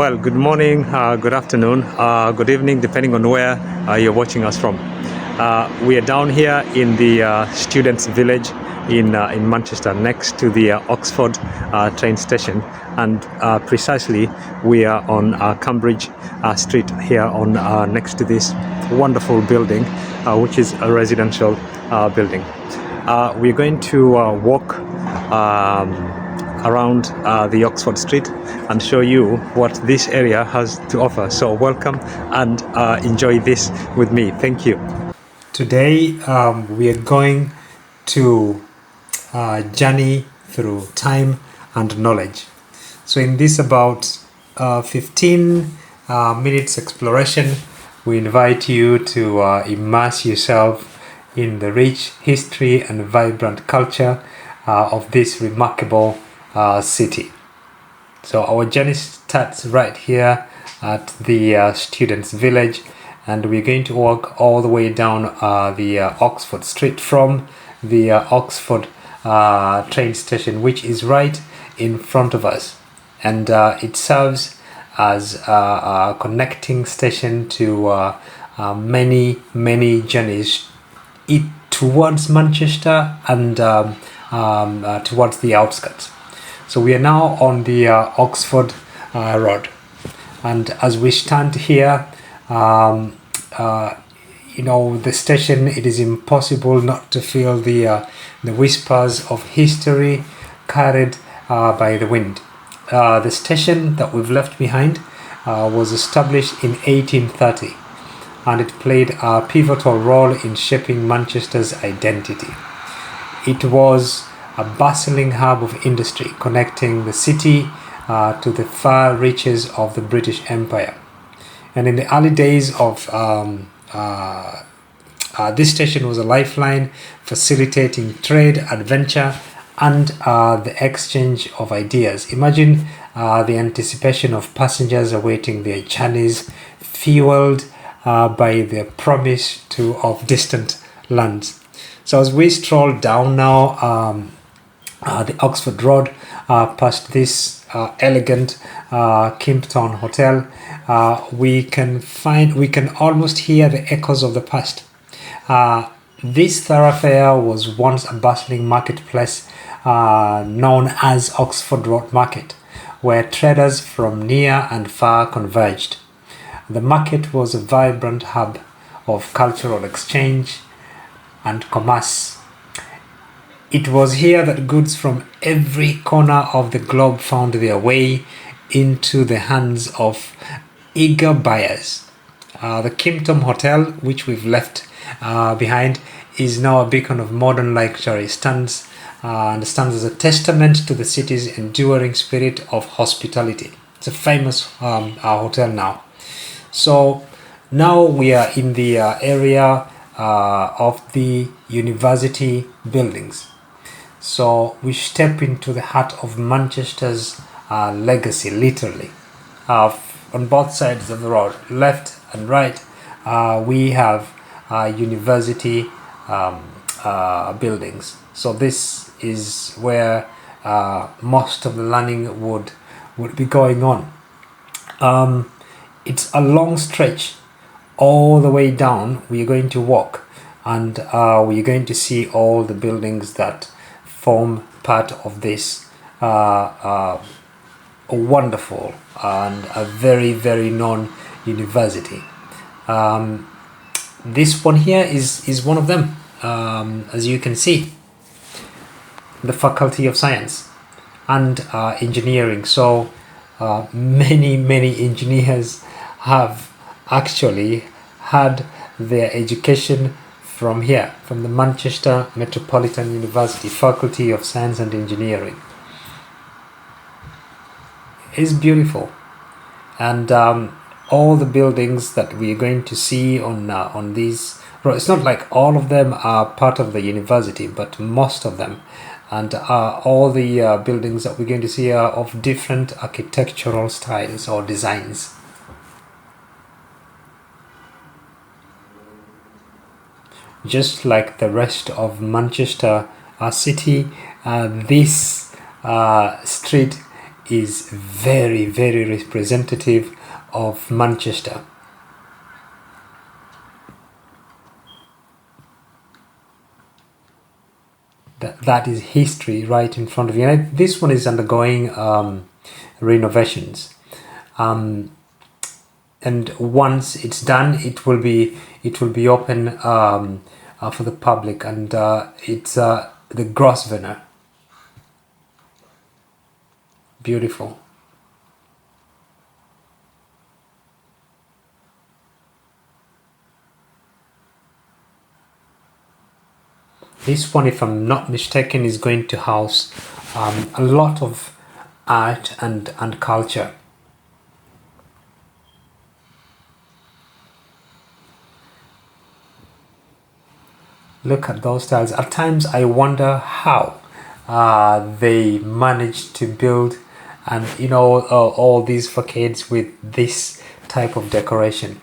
Well, good morning, good afternoon, good evening, depending on where you're watching us from. We are down here in the Students' Village in Manchester, next to the Oxford train station, and precisely we are on Cambridge Street here on next to this wonderful building, which is a residential building. We're going to walk around the Oxford Street and show you what this area has to offer. So welcome and enjoy this with me. Thank you. Today we are going to journey through time and knowledge. So in this about 15 minutes exploration, we invite you to immerse yourself in the rich history and vibrant culture of this remarkable city. So our journey starts right here at the Students' Village, and we're going to walk all the way down the Oxford Street from the Oxford train station, which is right in front of us, and it serves as a connecting station to many journeys towards Manchester and towards the outskirts. So we are now on the Oxford Road, and as we stand here, the station, it is impossible not to feel the whispers of history carried by the wind. The station that we've left behind was established in 1830, and it played a pivotal role in shaping Manchester's identity. It was a bustling hub of industry connecting the city to the far reaches of the British Empire. And in the early days of this station was a lifeline facilitating trade, adventure, and the exchange of ideas. Imagine the anticipation of passengers awaiting their journeys, fueled by the promise of distant lands. So as we stroll down now the Oxford Road, past this elegant Kimpton Hotel, we can almost hear the echoes of the past. This thoroughfare was once a bustling marketplace known as Oxford Road Market, where traders from near and far converged. The market was a vibrant hub of cultural exchange and commerce. It was here that goods from every corner of the globe found their way into the hands of eager buyers. The Kimpton Hotel, which we've left behind, is now a beacon of modern luxury, stands as a testament to the city's enduring spirit of hospitality. It's a famous hotel now. So now we are in the area of the university buildings. So we step into the heart of Manchester's legacy, literally. On both sides of the road, left and right, we have university buildings. So this is where most of the learning would be going on. It's a long stretch all the way down. We're going to walk, and we're going to see all the buildings that form part of this wonderful and a very known university. This one here is one of them, as you can see, the Faculty of Science and Engineering. So many engineers have actually had their education from here, from the Manchester Metropolitan University, Faculty of Science and Engineering. It's beautiful, and all the buildings that we're going to see on these roads, it's not like all of them are part of the university, but most of them, and all the buildings that we're going to see are of different architectural styles or designs. Just like the rest of Manchester city, this street is very, very representative of Manchester. That is history right in front of you. And this one is undergoing renovations, and once it's done, it will be open for the public, and it's the Grosvenor. Beautiful. This one, if I'm not mistaken, is going to house a lot of art and culture. Look at those tiles. At times I wonder how they managed to build and all these facades with this type of decoration.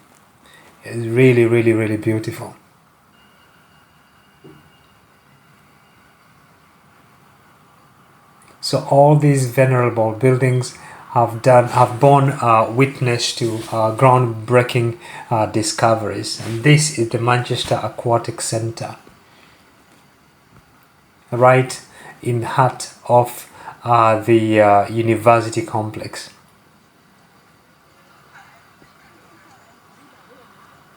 It's really, really, really beautiful. So all these venerable buildings have borne witness to groundbreaking discoveries, and this is the Manchester Aquatic Centre, right in the heart of the university complex.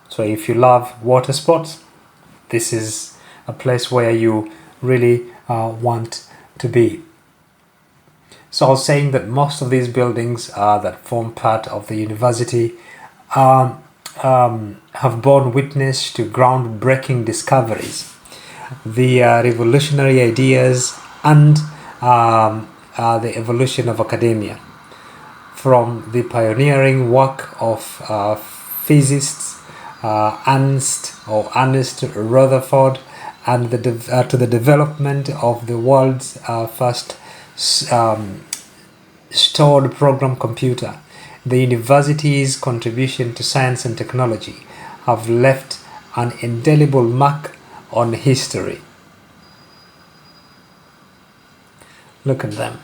So if you love water sports, this is a place where you really want to be. So I was saying that most of these buildings that form part of the university have borne witness to groundbreaking discoveries, the revolutionary ideas, and the evolution of academia. From the pioneering work of physicists Ernest Rutherford, and to the development of the world's first stored program computer, the university's contribution to science and technology have left an indelible mark on history. Look at them.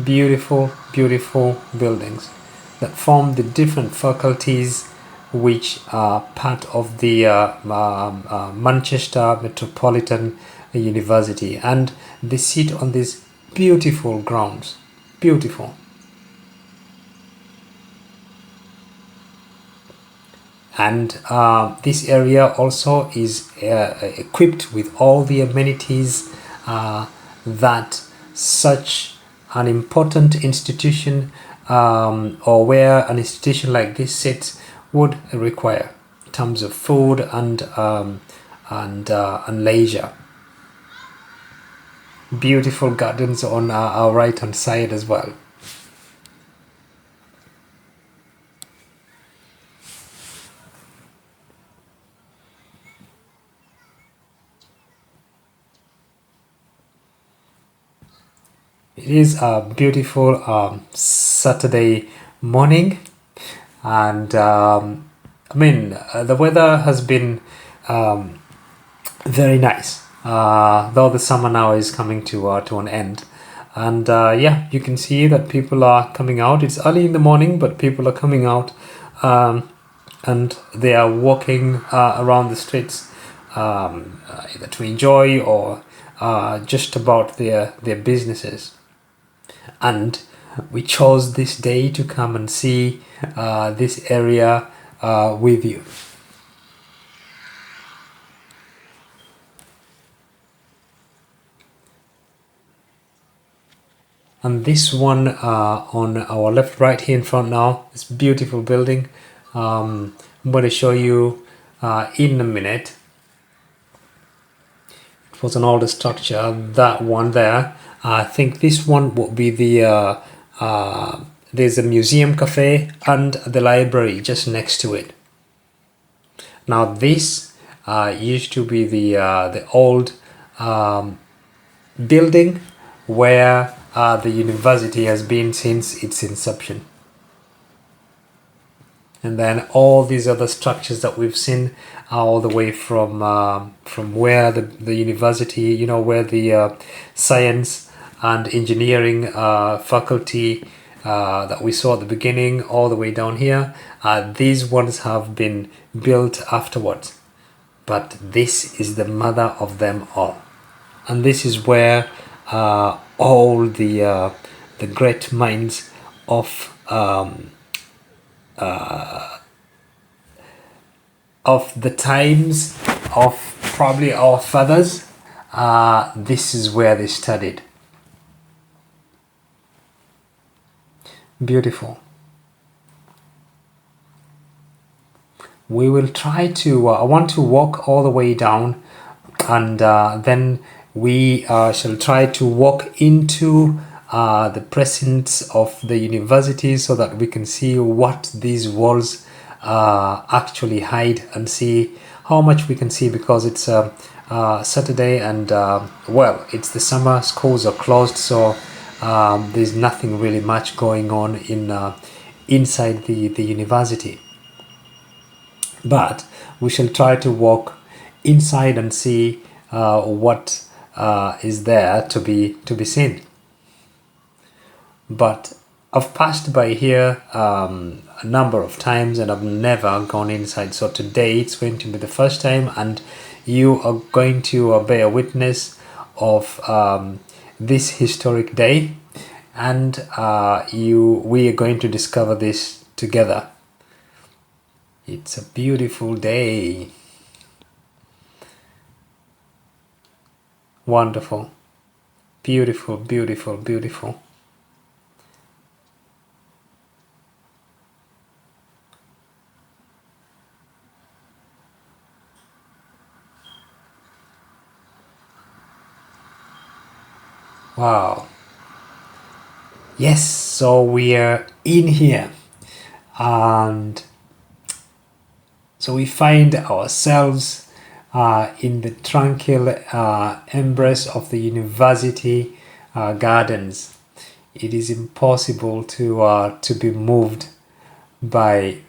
Beautiful, beautiful buildings that form the different faculties which are part of the Manchester Metropolitan University, and they sit on these beautiful grounds. Beautiful. And this area also is equipped with all the amenities that such an important institution or where an institution like this sits would require in terms of food and leisure. Beautiful gardens on our right hand side as well. It is a beautiful Saturday morning, and the weather has been very nice, though the summer now is coming to an end. And yeah, you can see that people are coming out. It's early in the morning, but people are coming out, and they are walking around the streets, either to enjoy or just about their businesses. And we chose this day to come and see this area with you. And this one on our left, right here in front now, this beautiful building, I'm going to show you in a minute. It was an older structure, that one there. I think this one will be the there's a museum cafe and the library just next to it. Now this used to be the old building where the university has been since its inception. And then all these other structures that we've seen are all the way from where the university, where the science and engineering faculty that we saw at the beginning, all the way down here. These ones have been built afterwards, but this is the mother of them all, and this is where all the great minds of the times of probably our fathers, this is where they studied. Beautiful. We will try to, I want to walk all the way down, and then we shall try to walk into the presence of the university so that we can see what these walls actually hide, and see how much we can see, because it's Saturday, and well, it's the summer, schools are closed, so there's nothing really much going on in inside the university. But we shall try to walk inside and see what is there to be seen. But I've passed by here a number of times, and I've never gone inside. So today it's going to be the first time, and you are going to bear witness of this historic day, and we are going to discover this together. It's a beautiful day. Wonderful. Beautiful, beautiful, beautiful. Wow. Yes, so we are in here, and so we find ourselves in the tranquil embrace of the university gardens. It is impossible to be moved by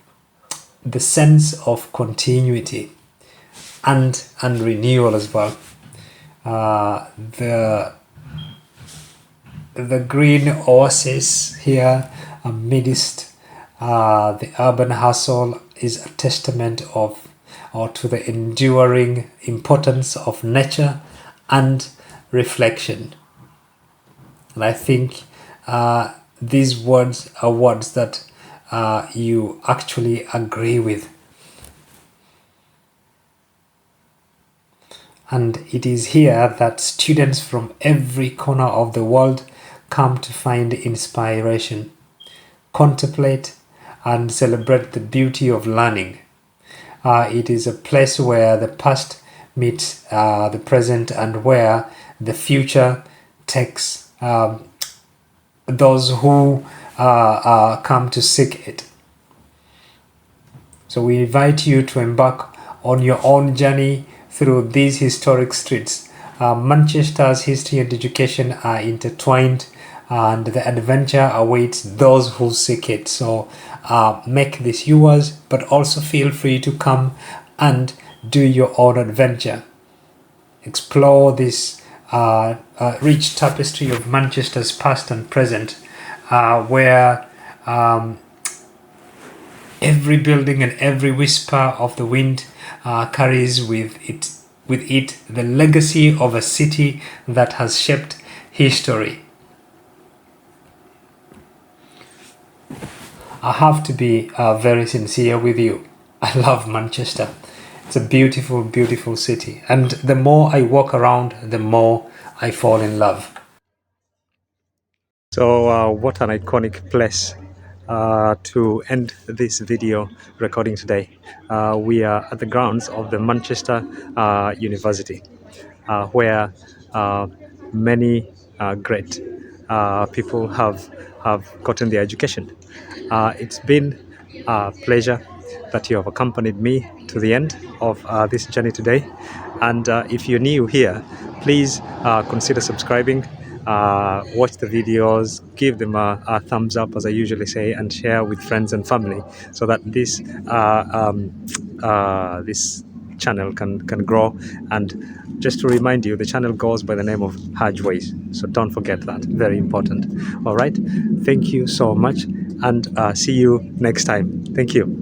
the sense of continuity and renewal as well. The green oasis here amidst the urban hustle is a testament of, or to the enduring importance of nature and reflection. And I think these words are words that you actually agree with. And it is here that students from every corner of the world come to find inspiration, contemplate, and celebrate the beauty of learning. It is a place where the past meets the present, and where the future takes those who come to seek it. So we invite you to embark on your own journey through these historic streets. Manchester's history and education are intertwined, and the adventure awaits those who seek it. So make this yours, but also feel free to come and do your own adventure. Explore this rich tapestry of Manchester's past and present, where every building and every whisper of the wind carries with it the legacy of a city that has shaped history. I have to be very sincere with you. I love Manchester. It's a beautiful, beautiful city. And the more I walk around, the more I fall in love. So what an iconic place to end this video recording today. We are at the grounds of the Manchester University, where many great people have gotten their education. It's been a pleasure that you have accompanied me to the end of this journey today. And if you're new here, please consider subscribing, watch the videos, give them a thumbs up, as I usually say, and share with friends and family, so that this channel can grow. And just to remind you, the channel goes by the name of Hajways, so don't forget that, very important. All right, thank you so much, and see you next time. Thank you.